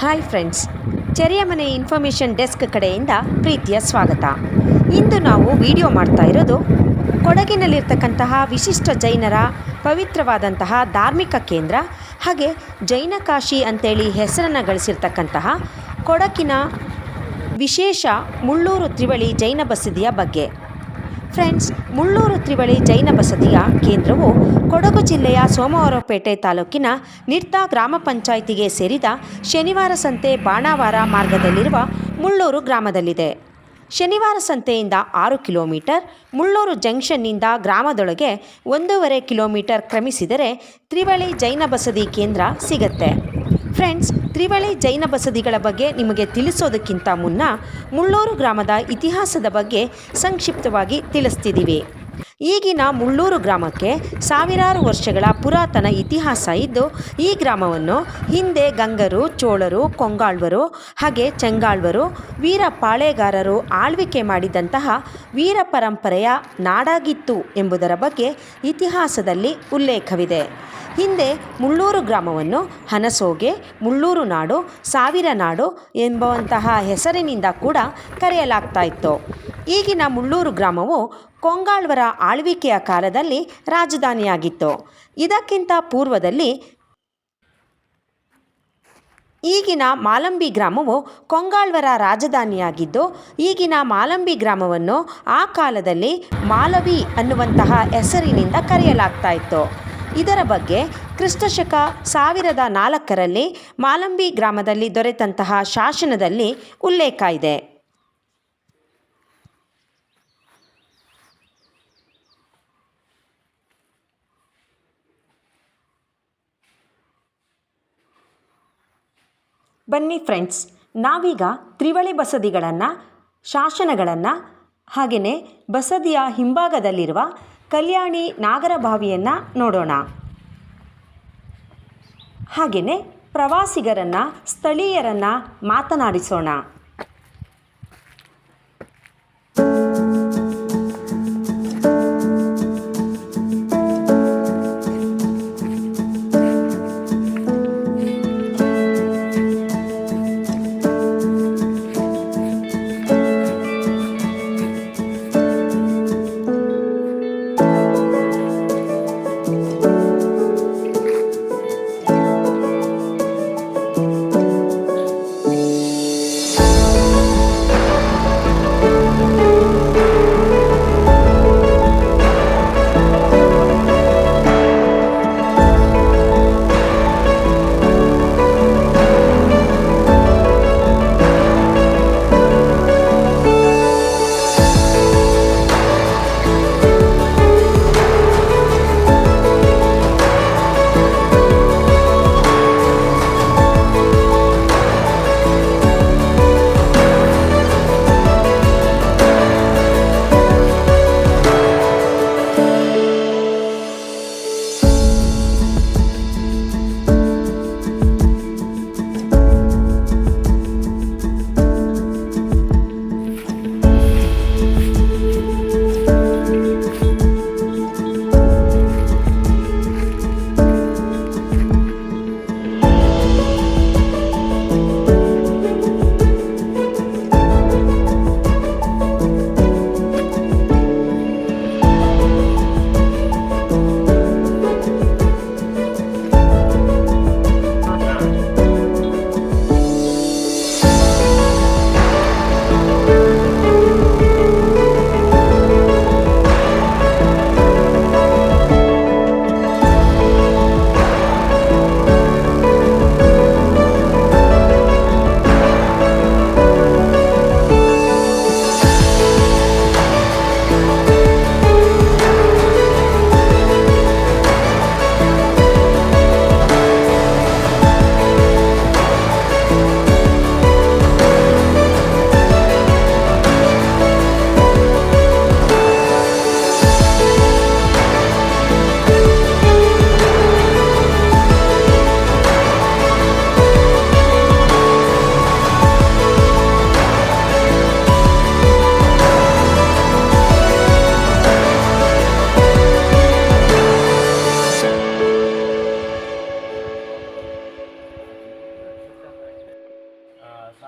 Hi friends, ಚೆರಿಯ ಮನೆ information desk ಕಡೆಯಿಂದ ಪ್ರೀತಿಯ ಸ್ವಾಗತ. ಇಂದು ನಾವು ವಿಡಿಯೋ ಮಾಡ್ತಾ ಇರೋದು ಕೊಡಗಿನಲ್ಲಿರ್ತಕ್ಕಂತಹ ವಿಶಿಷ್ಟ ಜೈನರ ಪವಿತ್ರವಾದಂತಹ ಧಾರ್ಮಿಕ ಕೇಂದ್ರ ಹಾಗೆ ಜೈನ ಕಾಶಿ ಅಂತೇಳಿ ಹೆಸರನ್ನು ಗಳಿಸಿರ್ತಕ್ಕಂತಹ ಕೊಡಗಿನ ವಿಶೇಷ ಮುಳ್ಳೂರು ತ್ರಿವಳಿ ಜೈನ ಬಸದಿಯ ಬಗ್ಗೆ. ಫ್ರೆಂಡ್ಸ್, ಮುಳ್ಳೂರು ತ್ರಿವಳಿ ಜೈನ ಬಸದಿಯ ಕೇಂದ್ರವು ಕೊಡಗು ಜಿಲ್ಲೆಯ ಸೋಮವಾರಪೇಟೆ ತಾಲೂಕಿನ ನಿರ್ತಾ ಗ್ರಾಮ ಪಂಚಾಯಿತಿಗೆ ಸೇರಿದ ಶನಿವಾರ ಸಂತೆ ಬಾಣಾವಾರ ಮಾರ್ಗದಲ್ಲಿರುವ ಮುಳ್ಳೂರು ಗ್ರಾಮದಲ್ಲಿದೆ. ಶನಿವಾರ ಸಂತೆಯಿಂದ 6 ಕಿಲೋಮೀಟರ್, ಮುಳ್ಳೂರು ಜಂಕ್ಷನ್ನಿಂದ ಗ್ರಾಮದೊಳಗೆ 1.5 ಕಿಲೋಮೀಟರ್ ಕ್ರಮಿಸಿದರೆ ತ್ರಿವಳಿ ಜೈನ ಬಸದಿ ಕೇಂದ್ರ ಸಿಗತ್ತೆ. ಫ್ರೆಂಡ್ಸ್, ತ್ರಿವಳಿ ಜೈನ ಬಸದಿಗಳ ಬಗ್ಗೆ ನಿಮಗೆ ತಿಳಿಸೋದಕ್ಕಿಂತ ಮುನ್ನ ಮುಳ್ಳೂರು ಗ್ರಾಮದ ಇತಿಹಾಸದ ಬಗ್ಗೆ ಸಂಕ್ಷಿಪ್ತವಾಗಿ ತಿಳಿಸ್ತಿದ್ದೀವಿ. ಈಗಿನ ಮುಳ್ಳೂರು ಗ್ರಾಮಕ್ಕೆ ಸಾವಿರಾರು ವರ್ಷಗಳ ಪುರಾತನ ಇತಿಹಾಸ ಇದ್ದು, ಈ ಗ್ರಾಮವನ್ನು ಹಿಂದೆ ಗಂಗರು, ಚೋಳರು, ಕೊಂಗಾಳ್ವರು ಹಾಗೆ ಚೆಂಗಾಳ್ವರು, ವೀರ ಪಾಳೆಗಾರರು ಆಳ್ವಿಕೆ ಮಾಡಿದಂತಹ ವೀರ ಪರಂಪರೆಯ ನಾಡಾಗಿತ್ತು ಎಂಬುದರ ಬಗ್ಗೆ ಇತಿಹಾಸದಲ್ಲಿ ಉಲ್ಲೇಖವಿದೆ. ಹಿಂದೆ ಮುಳ್ಳೂರು ಗ್ರಾಮವನ್ನು ಹನಸೋಗೆ, ಮುಳ್ಳೂರು ನಾಡು, ಸಾವಿರ ನಾಡು ಎಂಬುವಂತಹ ಹೆಸರಿನಿಂದ ಕೂಡ ಕರೆಯಲಾಗ್ತಾ ಇತ್ತು. ಈಗಿನ ಮುಳ್ಳೂರು ಗ್ರಾಮವು ಕೊಂಗಾಳ್ವರ ಆಳ್ವಿಕೆಯ ಕಾಲದಲ್ಲಿ ರಾಜಧಾನಿಯಾಗಿತ್ತು. ಇದಕ್ಕಿಂತ ಪೂರ್ವದಲ್ಲಿ ಈಗಿನ ಮಾಲಂಬಿ ಗ್ರಾಮವು ಕೊಂಗಾಳ್ವರ ರಾಜಧಾನಿಯಾಗಿದ್ದು, ಈಗಿನ ಮಾಲಂಬಿ ಗ್ರಾಮವನ್ನು ಆ ಕಾಲದಲ್ಲಿ ಮಾಲವಿ ಅನ್ನುವಂತಹ ಹೆಸರಿನಿಂದ ಕರೆಯಲಾಗ್ತಾ ಇತ್ತು. ಇದರ ಬಗ್ಗೆ ಕ್ರಿಸ್ತಶಕ 1004ರಲ್ಲಿ ಮಾಲಂಬಿ ಗ್ರಾಮದಲ್ಲಿ ದೊರೆತಂತಹ ಶಾಸನದಲ್ಲಿ ಉಲ್ಲೇಖ ಇದೆ. ಬನ್ನಿ ಫ್ರೆಂಡ್ಸ್, ನಾವೀಗ ತ್ರಿವಳಿ ಬಸದಿಗಳನ್ನು, ಶಾಸನಗಳನ್ನು ಹಾಗೆಯೇ ಬಸದಿಯ ಹಿಂಭಾಗದಲ್ಲಿರುವ ಕಲ್ಯಾಣಿ ನಾಗರಬಾವಿಯನ್ನು ನೋಡೋಣ. ಹಾಗೆಯೇ ಪ್ರವಾಸಿಗರನ್ನು, ಸ್ಥಳೀಯರನ್ನು ಮಾತನಾಡಿಸೋಣ.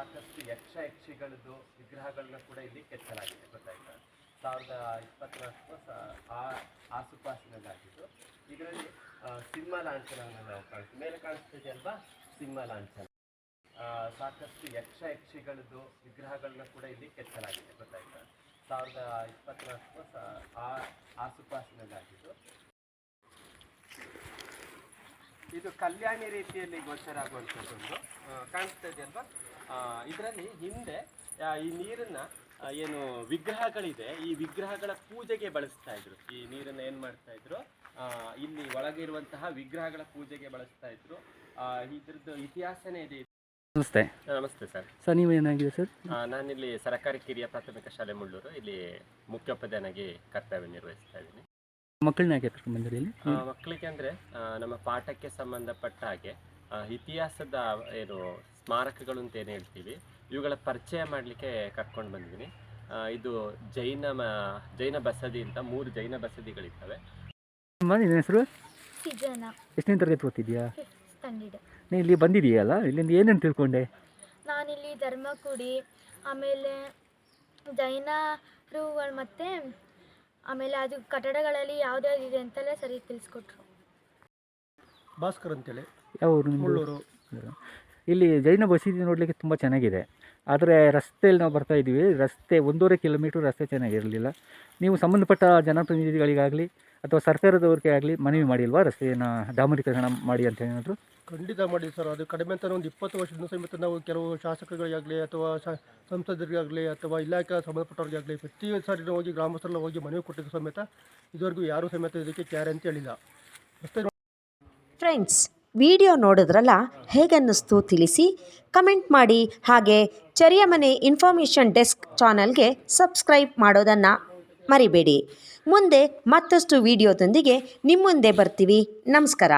ಸಾಕಷ್ಟು ಯಕ್ಷಿಗಳದ್ದು ವಿಗ್ರಹಗಳನ್ನ ಕೂಡ ಇಲ್ಲಿ ಕೆತ್ತಲಾಗಿದೆ, ಗೊತ್ತಾಯ್ತಾ. 2024 ಆಸುಪಾಸಿನಲ್ಲಾಗಿದ್ದು. ಇದರಲ್ಲಿ ಸಿಂಹ ಲಾಂಛನವನ್ನು ನಾವು ಕಾಣ್ತೀವಿ, ಮೇಲೆ ಕಾಣಿಸ್ತಿದೆ ಅಲ್ವಾ, ಸಿಂಹ ಲಾಂಛನ. ಸಾಕಷ್ಟು ಯಕ್ಷಿಗಳದ್ದು ವಿಗ್ರಹಗಳನ್ನ ಕೂಡ ಇಲ್ಲಿ ಕೆತ್ತಲಾಗಿದೆ, ಗೊತ್ತಾಯ್ತಾ. 2024 ಆಸುಪಾಸಿನಲ್ಲಾಗಿದ್ದು. ಇದು ಕಲ್ಯಾಣಿ ರೀತಿಯಲ್ಲಿ ಗೋಚರ ಆಗುವಂಥದ್ದೊಂದು ಕಾಣಿಸ್ತಾ ಇದೆ ಅಲ್ವಾ. ಇದರಲ್ಲಿ ಹಿಂದೆ ಈ ನೀರನ್ನ ಏನು ವಿಗ್ರಹಗಳಿದೆ, ಈ ವಿಗ್ರಹಗಳ ಪೂಜೆಗೆ ಬಳಸ್ತಾ ಇದ್ರು. ಈ ನೀರನ್ನು ಏನು ಮಾಡ್ತಾ ಇದ್ರು, ಇಲ್ಲಿ ಒಳಗೆ ಇರುವಂತಹ ವಿಗ್ರಹಗಳ ಪೂಜೆಗೆ ಬಳಸ್ತಾ ಇದ್ರು. ಇದ್ರದ್ದು ಇತಿಹಾಸನೇ ಇದೆ. ನಮಸ್ತೆ. ನಮಸ್ತೆ ಸರ್. Sir ನೀವೇನಾಗಿದೆ sir? ನಾನಿಲ್ಲಿ ಸರ್ಕಾರಿ ಕಿರಿಯ ಪ್ರಾಥಮಿಕ ಶಾಲೆ ಮುಳ್ಳೂರು, ಇಲ್ಲಿ ಮುಖ್ಯೋಪಾಧ್ಯಾಯನಾಗಿ ಕರ್ತವ್ಯ ನಿರ್ವಹಿಸ್ತಾ ಇದ್ದೀನಿ. ಮಕ್ಕಳನ್ನ ಯಾಕೆ ಕರ್ಕೊಂಡು ಬಂದಿರಿ ಇಲ್ಲಿ? ಮಕ್ಕಳಿಗೆ ಅಂದರೆ ನಮ್ಮ ಪಾಠಕ್ಕೆ ಸಂಬಂಧಪಟ್ಟ ಹಾಗೆ ಇತಿಹಾಸದ ಏನು ಸ್ಮಾರಕಗಳು ಅಂತ ಏನು ಹೇಳ್ತೀವಿ, ಇವುಗಳ ಪರಿಚಯ ಮಾಡಲಿಕ್ಕೆ ಕರ್ಕೊಂಡು ಬಂದಿದ್ದೀನಿ. ಇದು ಜೈನ ಬಸದಿ ಅಂತ 3 ಜೈನ ಬಸದಿಗಳಿದ್ದಾವೆ. ನಿನ್ನ ಹೆಸರು? ಸಿಜನ. ಎಷ್ಟನೇ ತರಗತಿ ಓದ್ತಿದ್ಯಾ? ಸ್ಟ್ಯಾಂಡರ್ಡ್. ನೀನು ಇಲ್ಲಿ ಬಂದಿದೆಯಲ್ಲ, ಇಲ್ಲಿಂದ ಏನೇನು ತಿಳ್ಕೊಂಡೆ? ನಾನಿಲ್ಲಿ ಧರ್ಮಕುಡಿ, ಆಮೇಲೆ ಜೈನರುಗಳು ಮತ್ತು ಆಮೇಲೆ ಅದು ಕಟ್ಟಡಗಳಲ್ಲಿ ಯಾವ್ದ್ಯಾವ್ದು ಇದೆ ಅಂತೆಲ್ಲ ಸರಿ ತಿಳಿಸ್ಕೊಟ್ರು. ಭಾಸ್ಕರ್ ಅಂತೇಳಿ, ಯಾವ ಊರು? ಮುಳ್ಳೂರು. ಇಲ್ಲಿ ಜೈನ ಬಸದಿ ನೋಡಲಿಕ್ಕೆ ತುಂಬ ಚೆನ್ನಾಗಿದೆ. ಆದರೆ ರಸ್ತೆಯಲ್ಲಿ ನಾವು ಬರ್ತಾ ಇದ್ದೀವಿ, ರಸ್ತೆ 1.5 ಕಿಲೋಮೀಟ್ರ್ ರಸ್ತೆ ಚೆನ್ನಾಗಿರಲಿಲ್ಲ. ನೀವು ಸಂಬಂಧಪಟ್ಟ ಜನಪ್ರತಿನಿಧಿಗಳಿಗಾಗಲಿ ಅಥವಾ ಸರ್ಕಾರದವ್ರಿಗೆ ಆಗಲಿ ಮನವಿ ಮಾಡಿಲ್ವಾ ರಸ್ತೆಯನ್ನು ಡಾಮರೀಕರಣ ಮಾಡಿ ಅಂತ ಏನಾದರೂ? ಖಂಡಿತ ಮಾಡಿ ಸರ್. ಅದು ಕಡಿಮೆ ಅಂತ ಒಂದು 20 ವರ್ಷದಿಂದ ಸಮೇತ ನಾವು ಕೆಲವು ಶಾಸಕರಿಗಾಗಲಿ ಅಥವಾ ಸಂಸದರಿಗಾಗಲಿ ಅಥವಾ ಇಲಾಖೆ ಸಂಬಂಧಪಟ್ಟವ್ರಿಗಾಗಲಿ ಪ್ರತಿ ಸಾರಿ ಹೋಗಿ ಗ್ರಾಮಸ್ಥರೆಲ್ಲ ಹೋಗಿ ಮನವಿ ಕೊಟ್ಟಿದ್ದು ಸಮೇತ ಇದುವರೆಗೂ ಯಾರೂ ಸಮೇತ ಇದಕ್ಕೆ ಕ್ಯಾರೆ ಅಂತ ಹೇಳಿಲ್ಲ. ಫ್ರೆಂಡ್ಸ್, ವಿಡಿಯೋ ನೋಡಿದ್ರಲ್ಲ, ಹೇಗನ್ನಿಸ್ತು ತಿಳಿಸಿ, ಕಮೆಂಟ್ ಮಾಡಿ. ಹಾಗೆ ಚೆರಿಯ ಮನೆ ಇನ್ಫಾರ್ಮೇಷನ್ ಡೆಸ್ಕ್ ಚಾನಲ್ಗೆ ಸಬ್ಸ್ಕ್ರೈಬ್ ಮಾಡೋದನ್ನು ಮರಿಬೇಡಿ. ಮುಂದೆ ಮತ್ತಷ್ಟು ವಿಡಿಯೋದೊಂದಿಗೆ ನಿಮ್ಮ ಮುಂದೆ ಬರ್ತೀವಿ. ನಮಸ್ಕಾರ.